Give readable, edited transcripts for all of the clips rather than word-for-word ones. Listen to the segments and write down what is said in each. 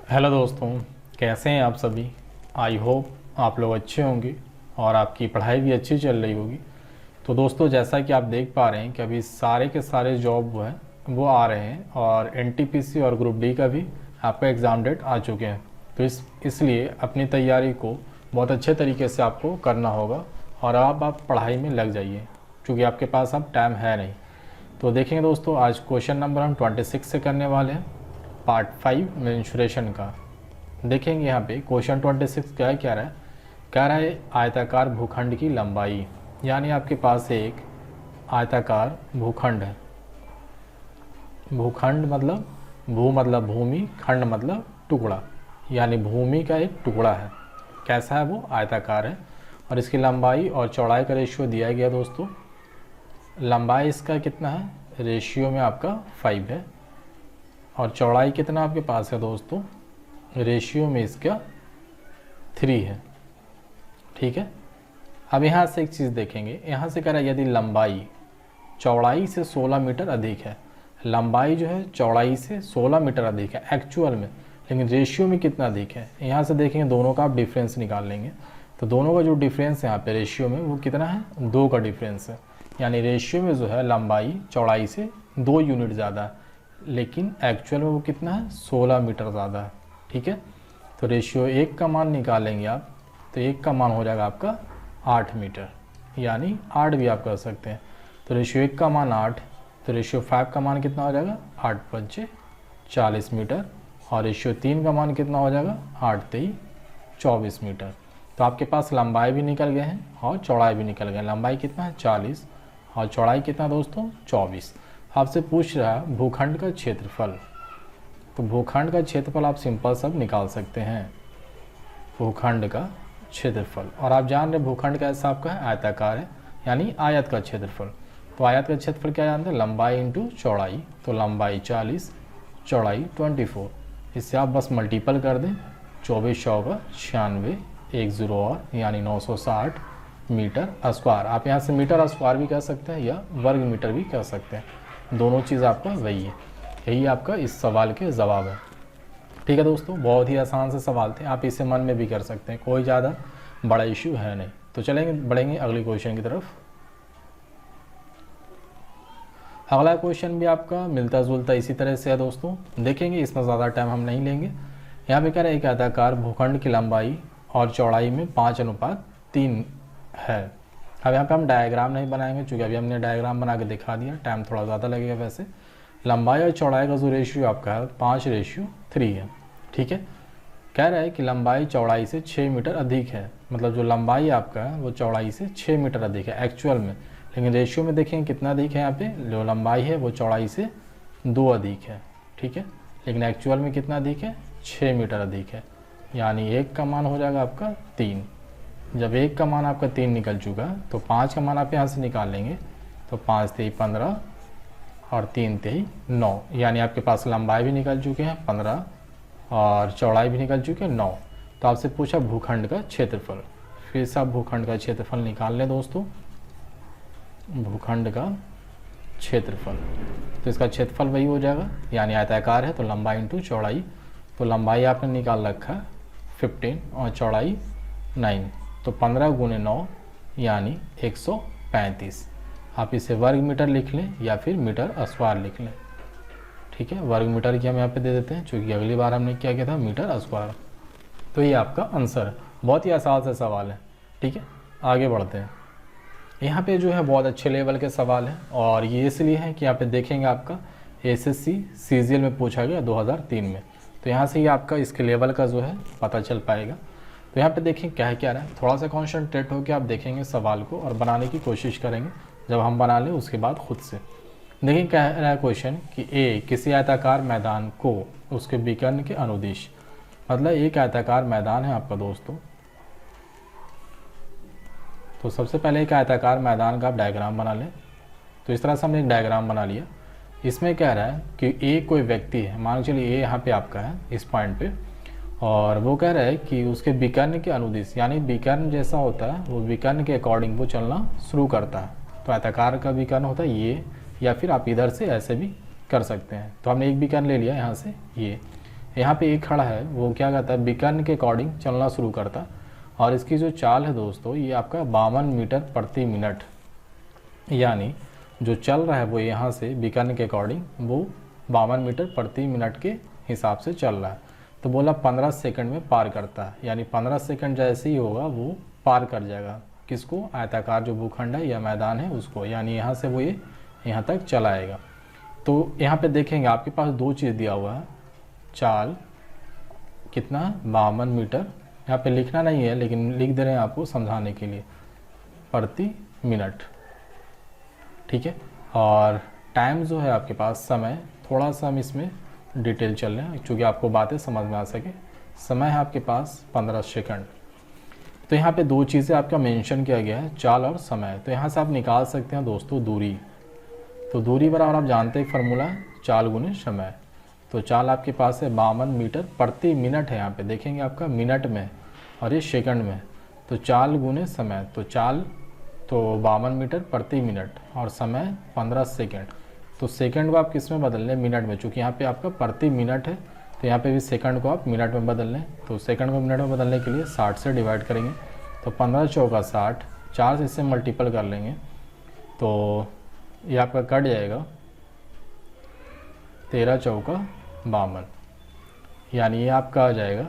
Hello दोस्तों, कैसे हैं आप सभी। आई होप आप लोग अच्छे होंगे और आपकी पढ़ाई भी अच्छी चल रही होगी। तो दोस्तों, जैसा कि आप देख पा रहे हैं कि अभी सारे के सारे जॉब वो आ रहे हैं और एनटीपीसी और ग्रुप डी का भी आपका एग्ज़ाम डेट आ चुके हैं। तो इसलिए अपनी तैयारी को बहुत अच्छे तरीके से आपको करना होगा और आप पढ़ाई में लग जाइए, क्योंकि आपके पास अब टाइम है नहीं। तो देखेंगे दोस्तों, आज क्वेश्चन नंबर हम 26 से करने वाले हैं, पार्ट 5 मेंस्ट्रुएशन का। देखेंगे यहाँ पे क्वेश्चन 26 क्या क्या रहा है। कह रहा है आयताकार भूखंड की लंबाई, यानी आपके पास एक आयताकार भूखंड है। भूखंड मतलब भूमि, खंड मतलब टुकड़ा, यानी भूमि का एक टुकड़ा है। कैसा है वो? आयताकार है। और इसकी लंबाई और चौड़ाई का रेशियो दिया गया दोस्तों। लंबाई इसका कितना है? रेशियो में आपका 5 है। और चौड़ाई कितना आपके पास है दोस्तों? रेशियो में इसका 3 है। ठीक है। अब यहाँ से एक चीज़ देखेंगे, यहाँ से कह रहा है यदि लंबाई चौड़ाई से 16 मीटर अधिक है। लंबाई जो है चौड़ाई से 16 मीटर अधिक है एक्चुअल में, लेकिन रेशियो में कितना अधिक है? यहाँ से देखेंगे, दोनों का आप डिफरेंस निकाल लेंगे। तो दोनों का जो डिफरेंस है यहाँ पे रेशियो में, वो कितना है? 2 का डिफरेंस है। यानी रेशियो में जो है लंबाई चौड़ाई से 2 यूनिट ज़्यादा है, लेकिन एक्चुअल में वो कितना है? 16 मीटर ज़्यादा है। ठीक है। तो रेशियो 1 का मान निकालेंगे आप, तो 1 का मान हो जाएगा आपका 8 मीटर, यानी 8 भी आप कर सकते हैं। तो रेशियो 1 का मान 8, तो रेशियो 5 का मान कितना हो जाएगा? 8 पंचे 40 मीटर। और रेशियो 3 का मान कितना हो जाएगा? 8 तेई 24 मीटर। तो आपके पास लंबाई भी निकल गए हैं और चौड़ाई भी निकल गए। लंबाई कितना है? 40 और चौड़ाई कितना दोस्तों? 24। आपसे पूछ रहा है भूखंड का क्षेत्रफल। तो भूखंड का क्षेत्रफल आप सिंपल सब निकाल सकते हैं, भूखंड का क्षेत्रफल। और आप जान रहे भूखंड कैसा आपका है? आयताकार है, यानी आयत का क्षेत्रफल। तो आयत का क्षेत्रफल क्या जानते हैं? लंबाई इंटू चौड़ाई। तो लंबाई 40, चौड़ाई 24। इससे आप बस मल्टीपल कर दें, 24 चौका 96, 1 0 और, यानी 960 मीटर स्क्वायर। आप यहाँ से मीटर स्क्वायर भी कह सकते हैं या वर्ग मीटर भी कह सकते हैं, दोनों चीज़ आपका वही है। यही आपका इस सवाल के जवाब है। ठीक है दोस्तों, बहुत ही आसान से सवाल थे, आप इसे मन में भी कर सकते हैं, कोई ज़्यादा बड़ा इश्यू है नहीं। तो बढ़ेंगे अगले क्वेश्चन की तरफ। अगला क्वेश्चन भी आपका मिलता जुलता इसी तरह से है दोस्तों। देखेंगे, इसमें ज़्यादा टाइम हम नहीं लेंगे। यहाँ पे कह रहे हैं एक आयताकार भूखंड की लंबाई और चौड़ाई में 5:3 है। अब यहाँ पे हम डायग्राम नहीं बनाएंगे, चूँकि अभी हमने डायग्राम बना के दिखा दिया, टाइम थोड़ा ज़्यादा लगेगा। वैसे लंबाई और चौड़ाई का जो रेशियो आपका है 5:3 है। ठीक है। कह रहा है कि लंबाई चौड़ाई से 6 मीटर अधिक है। मतलब जो लंबाई आपका है वो चौड़ाई से 6 मीटर अधिक है एक्चुअल में, लेकिन रेशियो में देखेंगे कितना अधिक है। यहाँ पे जो लंबाई है वो चौड़ाई से 2 अधिक है। ठीक है। लेकिन एक्चुअल में कितना अधिक है? 6 मीटर अधिक है। यानी 1 का मान हो जाएगा आपका 3। जब 1 का मान आपका 3 निकल चुका, तो 5 का मान आप यहाँ से निकाल लेंगे। तो 5 तेई 15 और 3 तेई 9, यानी आपके पास लंबाई भी निकल चुके हैं 15 और चौड़ाई भी निकल चुके हैं 9। तो आपसे पूछा भूखंड का क्षेत्रफल। फिर से आप भूखंड का क्षेत्रफल निकाल लें दोस्तों। भूखंड का क्षेत्रफल, तो इसका क्षेत्रफल वही हो जाएगा, यानी आयताकार है तो लंबाई इंटू चौड़ाई। तो लंबाई आपने निकाल रखा है 15 और चौड़ाई 9, तो 15 × 9 यानी 135। आप इसे वर्ग मीटर लिख लें या फिर मीटर स्क्वायर लिख लें। ठीक है। वर्ग मीटर की हम यहाँ पे दे देते हैं, क्योंकि अगली बार हमने क्या किया था? Metre square. तो ये आपका आंसर है। बहुत ही आसान से सवाल है। ठीक है। आगे बढ़ते हैं। यहाँ पे जो है बहुत अच्छे लेवल के सवाल हैं, और ये इसलिए है कि यहाँ पे देखेंगे आपका एसएससी सीजीएल में पूछा गया 2003 में। तो यहाँ से ही आपका इसके लेवल का जो है पता चल पाएगा। तो यहाँ पे देखें क्या है क्या रहा है, थोड़ा सा कॉन्सेंट्रेट होकर आप देखेंगे सवाल को और बनाने की कोशिश करेंगे। जब हम बना लें उसके बाद खुद से देखिए क्या रहा है क्वेश्चन कि ए किसी आयताकार मैदान को उसके विकर्ण के अनुदिश। मतलब एक आयताकार मैदान है आपका दोस्तों। तो सबसे पहले एक आयताकार मैदान का आप डायग्राम बना लें। तो इस तरह से हमने एक डायग्राम बना लिया। इसमें कह रहा है कि ए कोई व्यक्ति है, मान चलिए ए यहाँ पे आपका है इस पॉइंट पे, और वो कह रहा है कि उसके विकर्ण के अनुदिश, यानी विकर्ण जैसा होता है वो विकर्ण के अकॉर्डिंग वो चलना शुरू करता है। तो आयताकार का विकर्ण होता है ये, या फिर आप इधर से ऐसे भी कर सकते हैं। तो हमने एक विकर्ण ले लिया यहाँ से ये। यहाँ पे एक खड़ा है वो क्या करता है, विकर्ण के अकॉर्डिंग चलना शुरू करता है और इसकी जो चाल है दोस्तों ये आपका 52 मीटर प्रति मिनट, यानी जो चल रहा है वो यहाँ से विकर्ण के अकॉर्डिंग वो 52 मीटर प्रति मिनट के हिसाब से चल रहा है। तो बोला 15 सेकंड में पार करता है, यानी 15 सेकंड जैसे ही होगा वो पार कर जाएगा किसको, आयताकार जो भूखंड है या मैदान है उसको, यानी यहाँ से वो ये यहाँ तक चला आएगा। तो यहाँ पे देखेंगे आपके पास दो चीज़ दिया हुआ है, चाल कितना 52 मीटर, यहाँ पे लिखना नहीं है लेकिन लिख दे रहे हैं आपको समझाने के लिए, प्रति मिनट, ठीक है। और टाइम जो है आपके पास, समय, थोड़ा सा हम इसमें डिटेल चल रहे हैं क्योंकि आपको बातें समझ में आ सके। समय है आपके पास 15 सेकंड। तो यहाँ पे दो चीज़ें आपका मेंशन किया गया है, चाल और समय। तो यहाँ से आप निकाल सकते हैं दोस्तों दूरी। तो दूरी बराबर आप जानते हैं फार्मूला है चाल गुने समय। तो चाल आपके पास है 52 मीटर प्रति मिनट है, यहाँ पे देखेंगे आपका मिनट में और ये सेकंड में। तो चाल गुने समय, तो चाल तो 52 मीटर प्रति मिनट और समय 15 सेकंड। तो सेकंड को आप किस में बदल लें, मिनट में, चूँकि यहाँ पे आपका प्रति मिनट है तो यहाँ पे भी सेकंड को आप मिनट में बदल लें। तो सेकंड को मिनट में बदलने के लिए 60 से डिवाइड करेंगे, तो 15 चौका 60, 4 से इससे मल्टीपल कर लेंगे तो ये आपका कट जाएगा 13 चौका 52, यानी ये आपका आ जाएगा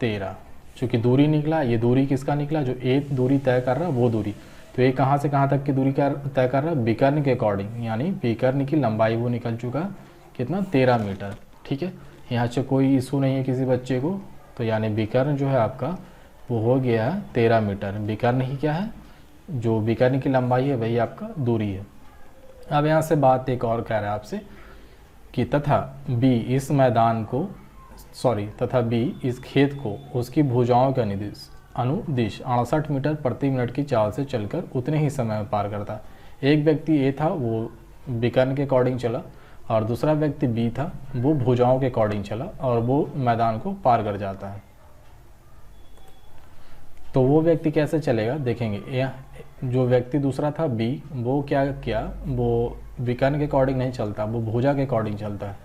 13। चूँकि दूरी निकला, ये दूरी किसका निकला, जो एक दूरी तय कर रहा है वो दूरी। तो ये कहाँ से कहाँ तक की दूरी का तय कर रहा है, विकर्ण के अकॉर्डिंग, यानी विकर्ण की लंबाई वो निकल चुका है कितना, 13 मीटर, ठीक है। यहाँ से कोई इशू नहीं है किसी बच्चे को। तो यानी विकर्ण जो है आपका वो हो गया है 13 मीटर। विकर्ण ही क्या है, जो विकर्ण की लंबाई है वही आपका दूरी है। अब यहाँ से बात एक और कह रहा है आपसे कि तथा बी इस मैदान को तथा बी इस खेत को उसकी भुजाओं के अनुदिश 68 मीटर प्रति मिनट की चाल से चलकर उतने ही समय में पार करता। एक व्यक्ति ए था वो विकर्ण के अकॉर्डिंग चला और दूसरा व्यक्ति बी था वो भुजाओं के अकॉर्डिंग चला और वो मैदान को पार कर जाता है। तो वो व्यक्ति कैसे चलेगा देखेंगे। जो व्यक्ति दूसरा था बी, वो क्या किया, वो विकर्ण के अकॉर्डिंग नहीं चलता, वो भुजा के अकॉर्डिंग चलता है।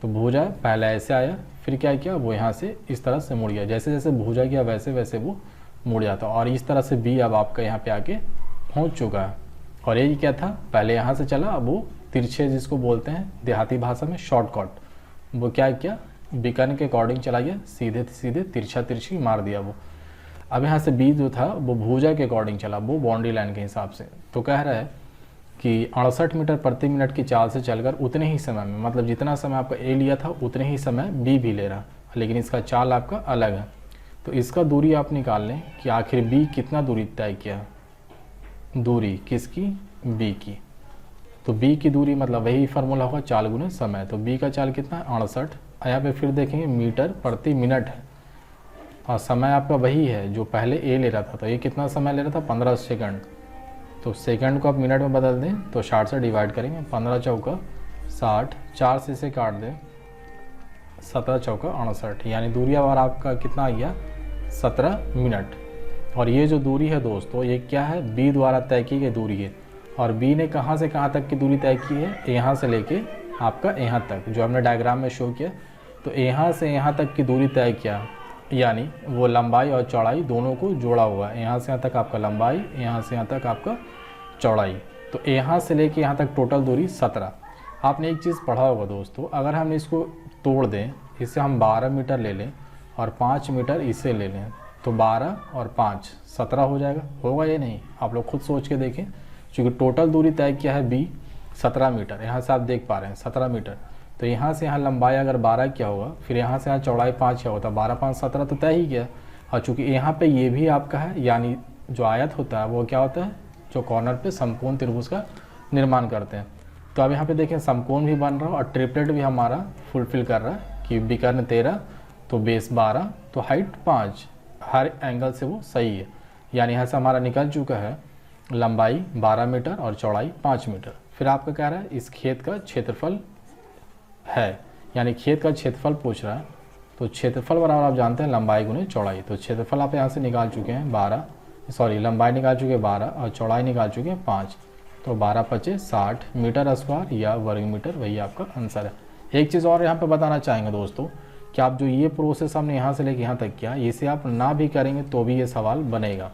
तो भुजा पहले ऐसे आया, फिर क्या किया, वो यहाँ से इस तरह से मुड़ गया, जैसे जैसे भुजा किया वैसे वैसे वो मुड़ जाता। और इस तरह से बी अब आपका यहाँ पे आके पहुँच चुका है। और ये क्या था, पहले यहाँ से चला, अब वो तिरछे जिसको बोलते हैं देहाती भाषा में शॉर्टकट, वो क्या किया, विकर्ण के अकॉर्डिंग चला गया, सीधे सीधे तिरछा तिरछी मार दिया वो। अब यहाँ से बी जो था वो भुजा के अकॉर्डिंग चला, वो बाउंड्री लाइन के हिसाब से। तो कह रहा है कि 68 मीटर प्रति मिनट की चाल से चलकर उतने ही समय में, मतलब जितना समय आपका ए लिया था उतने ही समय बी भी ले रहा, लेकिन इसका चाल आपका अलग है। तो इसका दूरी आप निकाल लें कि आखिर बी कितना दूरी तय किया, दूरी किसकी, बी की। तो बी की दूरी मतलब वही फार्मूला होगा चाल गुने समय। तो बी का चाल कितना है 68। यहाँ पे फिर देखेंगे मीटर प्रति मिनट है और समय आपका वही है जो पहले ए ले रहा था। तो ये कितना समय ले रहा था 15 सेकंड। तो सेकंड को आप मिनट में बदल दें तो 60 से डिवाइड करेंगे, 15 चौका 60, 4 से इसे काट दें, 17 चौका 68, यानी दूरी अब आपका कितना आ गया 17 मिनट। और ये जो दूरी है दोस्तों ये क्या है, बी द्वारा तय की गई दूरी है। और बी ने कहाँ से कहाँ तक की दूरी तय की है, यहाँ से लेके आपका यहाँ तक, जो हमने डायग्राम में शो किया। तो यहाँ से यहाँ तक की दूरी तय किया, यानी वो लंबाई और चौड़ाई दोनों को जोड़ा हुआ है। यहाँ से यहाँ तक आपका लंबाई, यहाँ से यहाँ तक आपका चौड़ाई। तो यहाँ से लेके यहाँ तक टोटल दूरी 17। आपने एक चीज़ पढ़ा होगा दोस्तों, अगर हम इसको तोड़ दें, इससे हम 12 मीटर ले लें और 5 मीटर इसे ले लें, तो 12 और 5 17 हो जाएगा। होगा ये नहीं, आप लोग खुद सोच के देखें, क्योंकि टोटल दूरी तय किया है बी 17 मीटर। यहाँ से आप देख पा रहे हैं 17 मीटर। तो यहाँ से यहाँ लंबाई अगर 12 क्या होगा, फिर यहाँ से यहाँ चौड़ाई 5 क्या होता है, 12 5 17 तो तय ही किया। और चूँकि यहाँ पे ये भी आपका है, यानी जो आयत होता है वो क्या होता है, जो कॉर्नर पे समकोण त्रिभुज का निर्माण करते हैं। तो अब यहाँ पे देखें समकोण भी बन रहा है और ट्रिपलेट भी हमारा फुलफिल कर रहा है कि विकर्ण 13 तो बेस 12 तो हाइट 5, हर एंगल से वो सही है। यानी यहाँ से हमारा निकल चुका है लंबाई 12 मीटर और चौड़ाई 5 मीटर। फिर आपका कह रहा है इस खेत का क्षेत्रफल है, यानी खेत का क्षेत्रफल पूछ रहा है। तो क्षेत्रफल बराबर आप जानते हैं लंबाई गुने चौड़ाई। तो क्षेत्रफल आप यहाँ से निकाल चुके हैं 12, लंबाई निकाल चुके हैं 12 और चौड़ाई निकाल चुके हैं 5। तो 12 × 60 मीटर स्क्वायर या वर्ग मीटर, वही आपका आंसर है। एक चीज़ और यहाँ पे बताना चाहेंगे दोस्तों कि आप जो ये प्रोसेस हमने यहाँ से लेके यहाँ तक किया, इसे आप ना भी करेंगे तो भी ये सवाल बनेगा।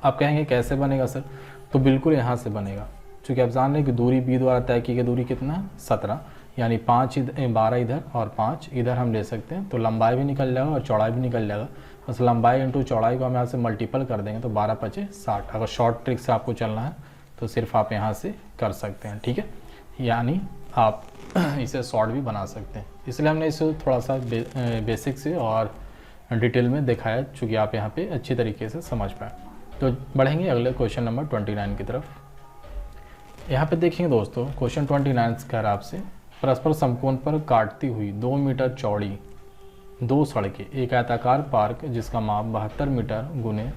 आप कहेंगे कैसे बनेगा सर? तो बिल्कुल यहाँ से बनेगा, क्योंकि आप जान रहे हैं कि दूरी बी द्वारा तय की गई दूरी कितना है 17, यानी 12 इधर और 5 इधर हम ले सकते हैं, तो लंबाई भी निकल जाएगा और चौड़ाई भी निकल जाएगा। बस लंबाई इंटू चौड़ाई को हम यहाँ से मल्टीपल कर देंगे तो 12 पचे 60। अगर शॉर्ट ट्रिक से आपको चलना है तो सिर्फ आप यहाँ से कर सकते हैं, ठीक है, यानी आप इसे शॉर्ट भी बना सकते हैं। इसलिए हमने इसे थोड़ा सा बेसिक से और डिटेल में दिखाया, चूँकि आप यहाँ पे अच्छी तरीके से समझ पाए। तो बढ़ेंगे अगले क्वेश्चन नंबर 29 की तरफ। यहाँ पे देखेंगे दोस्तों, क्वेश्चन 29 कह रहा है आपसे, परस्पर समकोण पर काटती हुई 2 मीटर चौड़ी 2 सड़कें एक आयताकार पार्क जिसका माप 72 मीटर गुने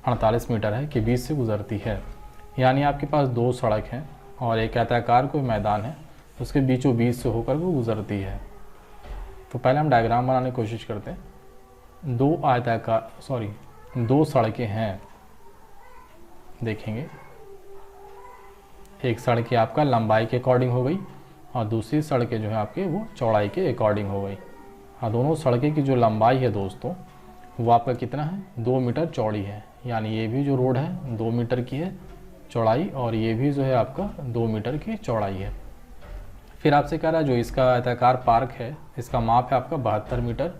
48 मीटर है के बीच से गुजरती है। यानी आपके पास 2 सड़क हैं और एक आयताकार कोई मैदान है, उसके बीचों बीच से होकर वो गुजरती है। तो पहले हम डायग्राम बनाने की कोशिश करते हैं। 2 सड़कें हैं, देखेंगे एक सड़क आपका लंबाई के अकॉर्डिंग हो गई और दूसरी सड़कें जो है आपके वो चौड़ाई के अकॉर्डिंग हो गई। और दोनों सड़कें की जो लंबाई है दोस्तों वो आपका कितना है 2 मीटर चौड़ी है, यानी ये भी जो रोड है 2 मीटर की है चौड़ाई और ये भी जो है आपका 2 मीटर की चौड़ाई है। फिर आपसे कह रहा है जो इसका आयताकार पार्क है इसका माप है आपका 72 मीटर,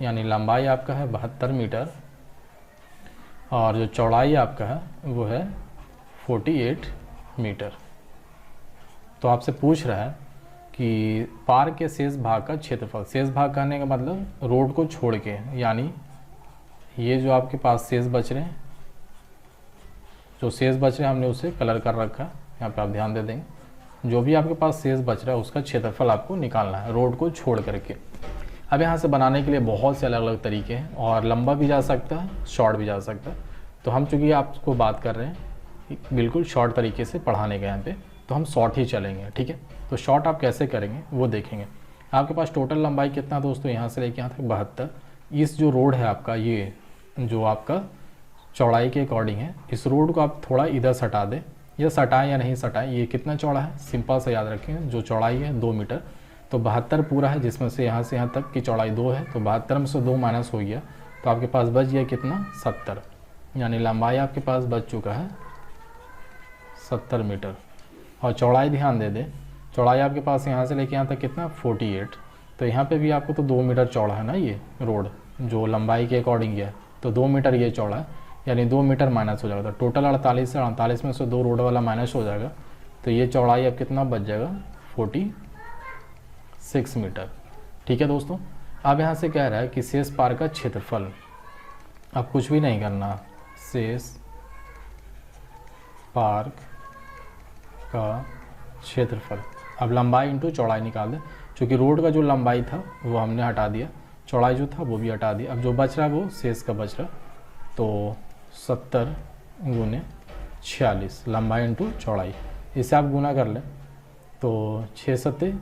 यानी लंबाई आपका है 72 मीटर और जो चौड़ाई आपका है वो है 48 मीटर। तो आपसे पूछ रहा है कि पार्क के शेष भाग का क्षेत्रफल, शेष भाग कहने का मतलब रोड को छोड़ के, यानी ये जो आपके पास शेष बच रहे हैं, जो शेष बच रहे हैं हमने उसे कलर कर रखा है, यहाँ पे आप ध्यान दे देंगे। जो भी आपके पास शेष बच रहा है उसका क्षेत्रफल आपको निकालना है रोड को छोड़ करके। अब यहाँ से बनाने के लिए बहुत से अलग अलग तरीके हैं और लंबा भी जा सकता है शॉर्ट भी जा सकता है। तो हम चूँकि आपको बात कर रहे हैं बिल्कुल शॉर्ट तरीके से पढ़ाने के यहाँ पे, तो हम शॉर्ट ही चलेंगे, ठीक है। तो शॉर्ट आप कैसे करेंगे वो देखेंगे। आपके पास टोटल लंबाई कितना दोस्तों यहाँ से लेके यहाँ तक 72। इस जो रोड है आपका ये जो आपका चौड़ाई के अकॉर्डिंग है, इस रोड को आप थोड़ा इधर सटा दें, या सटाएं या नहीं सटाएं, ये कितना चौड़ा है सिंपल से याद रखें। जो चौड़ाई है 2 मीटर, तो 72 पूरा है जिसमें से यहाँ से यहाँ तक की चौड़ाई 2 है, तो 72 में से 2 माइनस हो गया तो आपके पास बच गया कितना 70, यानी लंबाई आपके पास बच चुका है 70 मीटर। और चौड़ाई ध्यान दे दें, चौड़ाई आपके पास यहाँ से लेके यहाँ तक कितना 48, तो यहाँ पे भी आपको तो 2 मीटर चौड़ा है ना ये रोड जो लंबाई के अकॉर्डिंग है, तो 2 मीटर ये चौड़ा है, यानी 2 मीटर माइनस हो जाएगा। तो टोटल 48 है, 48 में से 2 रोड वाला माइनस हो जाएगा, तो ये चौड़ाई अब कितना बच जाएगा 46 मीटर, ठीक है दोस्तों। अब यहाँ से कह रहा है कि शेष पार्क का क्षेत्रफल, अब कुछ भी नहीं करना, शेष पार्क का क्षेत्रफल। अब लंबाई इंटू चौड़ाई निकाल दें, क्योंकि रोड का जो लंबाई था वो हमने हटा दिया, चौड़ाई जो था वो भी हटा दिया। अब जो बच रहा है वो शेष का बच रहा, तो 70 गुने 46 लंबाई इंटू चौड़ाई, इसे आप गुना कर लें तो 6 सत्ते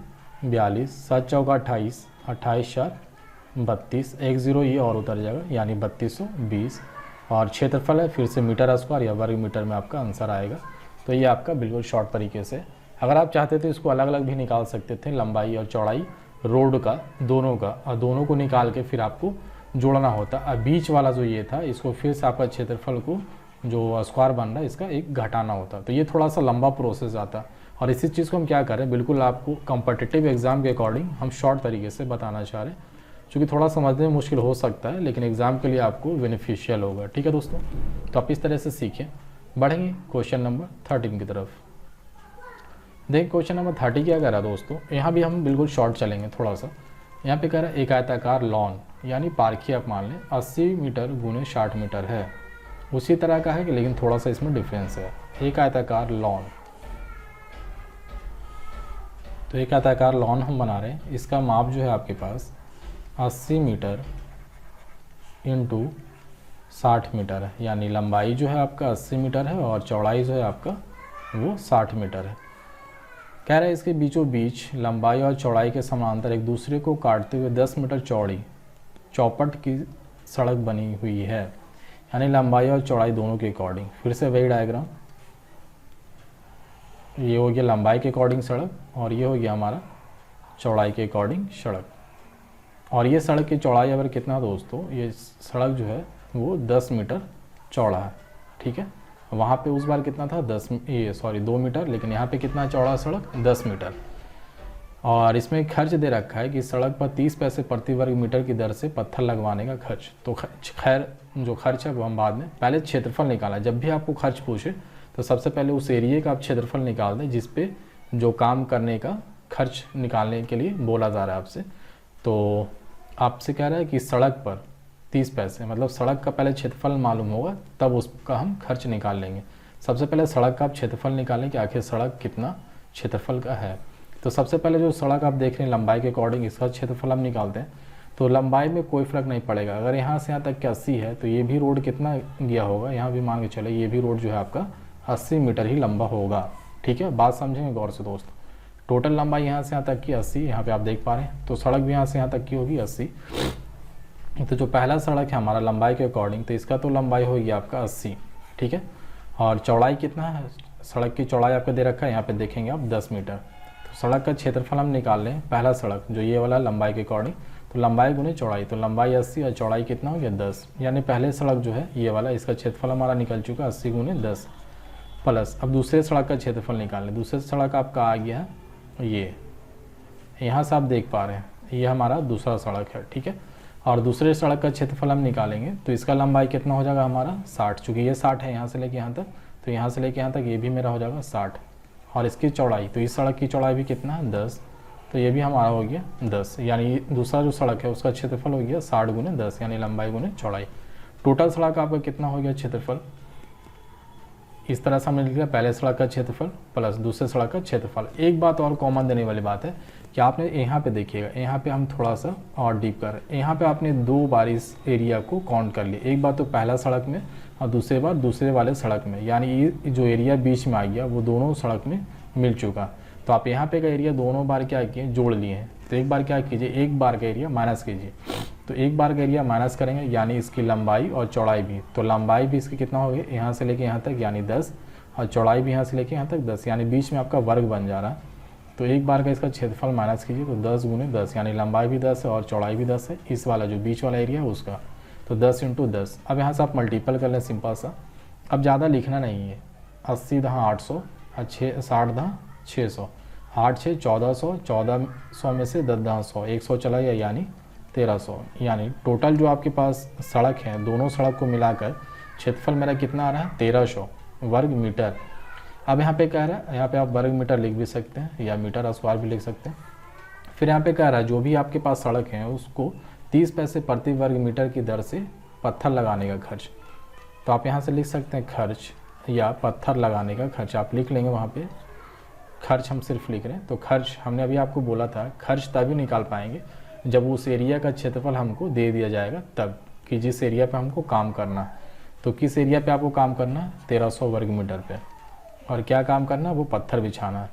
42, 7 चौका 28, 28 4 32, 1 0 ये और उतर जाएगा, यानी 3220। और क्षेत्रफल है फिर से मीटर स्क्वायर या वर्ग मीटर में आपका आंसर आएगा। तो ये आपका बिल्कुल शॉर्ट तरीके से, अगर आप चाहते तो इसको अलग अलग भी निकाल सकते थे, लंबाई और चौड़ाई रोड का दोनों का, और दोनों को निकाल के फिर आपको जोड़ना होता। अब बीच वाला जो ये था इसको फिर से आपका क्षेत्रफल को जो स्क्वायर बन रहा है इसका एक घटाना होता, तो ये थोड़ा सा लंबा प्रोसेस आता। और इसी चीज़ को हम क्या करें, बिल्कुल आपको कॉम्पिटिटिव एग्जाम के अकॉर्डिंग हम शॉर्ट तरीके से बताना चाह रहे हैं, क्योंकि थोड़ा समझने में मुश्किल हो सकता है लेकिन एग्ज़ाम के लिए आपको बेनिफिशियल होगा, ठीक है दोस्तों। तो आप इस तरह से सीखें। बढ़ेंगे क्वेश्चन नंबर 13 की तरफ। देखिए क्वेश्चन नंबर 30 क्या कह रहा है दोस्तों, यहाँ भी हम बिल्कुल शॉर्ट चलेंगे थोड़ा सा। यहाँ पे कह रहा है एक आयताकार लॉन, यानी पार्क आप मान लें 80 मीटर गुने 60 मीटर है, उसी तरह का है कि लेकिन थोड़ा सा इसमें डिफरेंस है। एक आयताकार लॉन, तो एक आयताकार लॉन हम बना रहे हैं, इसका माप जो है आपके पास 80 मीटर इंटू 60 मीटर है, यानी लंबाई जो है आपका 80 मीटर है और चौड़ाई जो है आपका वो 60 मीटर है। कह रहा है इसके बीचों बीच लंबाई और चौड़ाई के समानांतर एक दूसरे को काटते हुए 10 मीटर चौड़ी चौपट की सड़क बनी हुई है, यानी लंबाई और चौड़ाई दोनों के अकॉर्डिंग। फिर से वही डायग्राम, ये हो गया लंबाई के अकॉर्डिंग सड़क और ये हो गया हमारा चौड़ाई के अकॉर्डिंग सड़क। और ये सड़क की चौड़ाई अगर कितना दोस्तों, ये सड़क जो है वो 10 मीटर चौड़ा है, ठीक है। वहाँ पे उस बार कितना था 2 मीटर, लेकिन यहाँ पे कितना चौड़ा सड़क 10 मीटर। और इसमें खर्च दे रखा है कि सड़क पर 30 पैसे प्रति वर्ग मीटर की दर से पत्थर लगवाने का खर्च। तो खैर जो खर्च है वो हम बाद में, पहले क्षेत्रफल निकाला। जब भी आपको खर्च पूछे तो सबसे पहले उस एरिया का आप क्षेत्रफल निकाल दें जिस पे जो काम करने का खर्च निकालने के लिए बोला जा रहा है आपसे। तो आपसे कह रहा है कि सड़क पर 30 पैसे, मतलब सड़क का पहले क्षेत्रफल मालूम होगा तब उसका हम खर्च निकाल लेंगे। सबसे पहले सड़क का आप क्षेत्रफल निकालें कि आखिर सड़क कितना क्षेत्रफल का है। तो सबसे पहले जो सड़क आप देख रहे हैं लंबाई के अकॉर्डिंग इसका क्षेत्रफल हम निकालते हैं। तो लंबाई में कोई फ़र्क नहीं पड़ेगा। अगर यहाँ से यहाँ तक के 80 है तो ये भी रोड कितना गया होगा, यहाँ भी मान के चले ये भी रोड जो है आपका 80 मीटर ही लंबा होगा, ठीक है। बात समझेंगे गौर से दोस्तों। टोटल लंबाई यहाँ से यहाँ तक की 80, यहाँ पे आप देख पा रहे हैं। तो सड़क भी यहाँ से यहाँ तक की होगी 80। तो जो पहला सड़क है हमारा लंबाई के अकॉर्डिंग, तो इसका तो लंबाई होगी आपका 80, ठीक है। और चौड़ाई कितना है, सड़क की चौड़ाई आपको दे रखा है, यहाँ पे देखेंगे आप 10 मीटर। तो सड़क का क्षेत्रफल हम निकाल लें, पहला सड़क जो ये वाला लंबाई के अकॉर्डिंग, तो लंबाई गुने चौड़ाई, तो लंबाई 80 और चौड़ाई कितना हो गया 10, यानी पहले सड़क जो है ये वाला इसका क्षेत्रफल हमारा निकल चुका 80 गुने 10 प्लस। अब दूसरे सड़क का क्षेत्रफल निकाल लें। दूसरे सड़क आपका आ गया है ये, यहाँ से आप देख पा रहे हैं ये हमारा दूसरा सड़क है, ठीक है। और दूसरे सड़क का क्षेत्रफल हम निकालेंगे तो इसका लंबाई कितना हो जाएगा हमारा 60, चूँकि ये 60 है यहाँ से लेके यहाँ तक, तो यहाँ से लेके यहाँ तक ये भी मेरा हो जाएगा 60। और इसकी चौड़ाई, तो इस सड़क की चौड़ाई भी कितना है 10, तो ये भी हमारा हो गया 10, यानी दूसरा जो सड़क है उसका क्षेत्रफल हो गया 60 गुने 10, यानी लंबाई गुने चौड़ाई। टोटल सड़क आपका कितना हो गया क्षेत्रफल, इस तरह से हमने लिख लिया पहले सड़क का क्षेत्रफल प्लस दूसरे सड़क का क्षेत्रफल। एक बात और कॉमन देने वाली बात है कि आपने यहाँ पे देखिएगा, यहाँ पे हम थोड़ा सा और डीप कर, यहाँ पे आपने 2 बार इस एरिया को काउंट कर लिया। एक बार तो पहला सड़क में और दूसरे बार दूसरे वाले सड़क में, यानी ये जो एरिया बीच में आ गया वो दोनों सड़क में मिल चुका। तो आप यहाँ पे का एरिया दोनों बार क्या किए, जोड़ लिए हैं। तो एक बार क्या कीजिए, एक बार का एरिया माइनस कीजिए। तो एक बार का एरिया माइनस करेंगे यानी इसकी लंबाई और चौड़ाई भी, तो लंबाई भी इसकी कितना हो गया यहाँ से लेके यहाँ तक यानी 10, और चौड़ाई भी यहाँ से लेके यहाँ तक 10, यानी बीच में आपका वर्ग बन जा रहा है। तो एक बार का इसका क्षेत्रफल माइनस कीजिए तो 10 गुने 10, यानी लंबाई भी 10 है और चौड़ाई भी 10 है। इस वाला जो बीच वाला एरिया है उसका, तो 10 × 10। अब यहाँ से आप मल्टीपल कर लें सिंपल सा, अब ज़्यादा लिखना नहीं है। 80 दहाँ 800 और 60 दहाँ 600, 8 6 1400, 1400 में से 10 दहाँ 100, 100 चला गया यानी 1300, यानी टोटल जो आपके पास सड़क है दोनों सड़क को मिलाकर क्षेत्रफल मेरा कितना आ रहा है 1300 वर्ग मीटर। अब यहाँ पे कह रहा है, यहाँ पे आप वर्ग मीटर लिख भी सकते हैं या मीटर स्क्वायर भी लिख सकते हैं। फिर यहाँ पे कह रहा है जो भी आपके पास सड़क है उसको 30 पैसे प्रति वर्ग मीटर की दर से पत्थर लगाने का खर्च। तो आप यहाँ से लिख सकते हैं खर्च या पत्थर लगाने का खर्च, आप लिख लेंगे वहाँ पे। खर्च हम सिर्फ लिख रहे हैं, तो खर्च हमने अभी आपको बोला था खर्च तभी निकाल पाएंगे जब उस एरिया का क्षेत्रफल हमको दे दिया जाएगा, तब कि जिस एरिया पे हमको काम करना है। तो किस एरिया पे आपको काम करना है 1300 वर्ग मीटर पे, और क्या काम करना है वो पत्थर बिछाना है।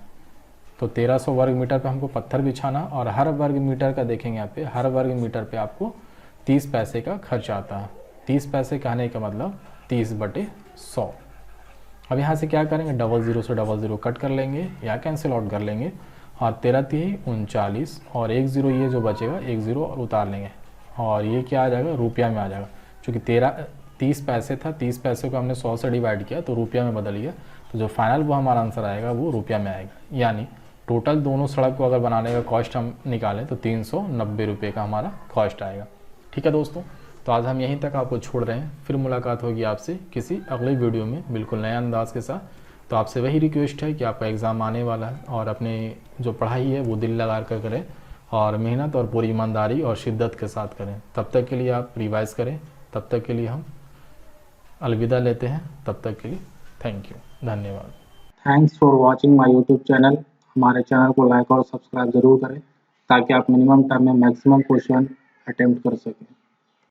तो 1300 वर्ग मीटर पे हमको पत्थर बिछाना, और हर वर्ग मीटर का देखेंगे यहाँ पे, हर वर्ग मीटर पे आपको 30 पैसे का खर्च आता है। 30 पैसे कहने का मतलब 30/100। अब यहाँ से क्या करेंगे, 00 से 00 कट कर लेंगे या कैंसिल आउट कर लेंगे, और 13 3 39 और 10 ये जो बचेगा 10 और उतार लेंगे, और ये क्या आ जाएगा रुपया में आ जाएगा। चूँकि 30 पैसे था, 30 पैसे को हमने 100 से डिवाइड किया तो रुपया में बदल गया, तो जो फाइनल वो हमारा आंसर आएगा वो रुपया में आएगा। यानी टोटल दोनों सड़क को अगर बनाने का कॉस्ट हम निकालें तो 390 रुपये का हमारा कॉस्ट आएगा। ठीक है दोस्तों, तो आज हम यहीं तक आपको छोड़ रहे हैं, फिर मुलाकात होगी आपसे किसी अगले वीडियो में बिल्कुल नए अंदाज के साथ। तो आपसे वही रिक्वेस्ट है कि आपका एग्ज़ाम आने वाला है और अपने जो पढ़ाई है वो दिल लगा कर करें, और मेहनत और पूरी ईमानदारी और शिद्दत के साथ करें। तब तक के लिए आप रिवाइज़ करें, तब तक के लिए हम अलविदा लेते हैं। तब तक के लिए थैंक यू, धन्यवाद। Thanks for watching my YouTube channel. हमारे चैनल को लाइक और सब्सक्राइब ज़रूर करें ताकि आप मिनिमम टाइम में मैक्सिमम क्वेश्चन अटेम्प्ट कर सकें।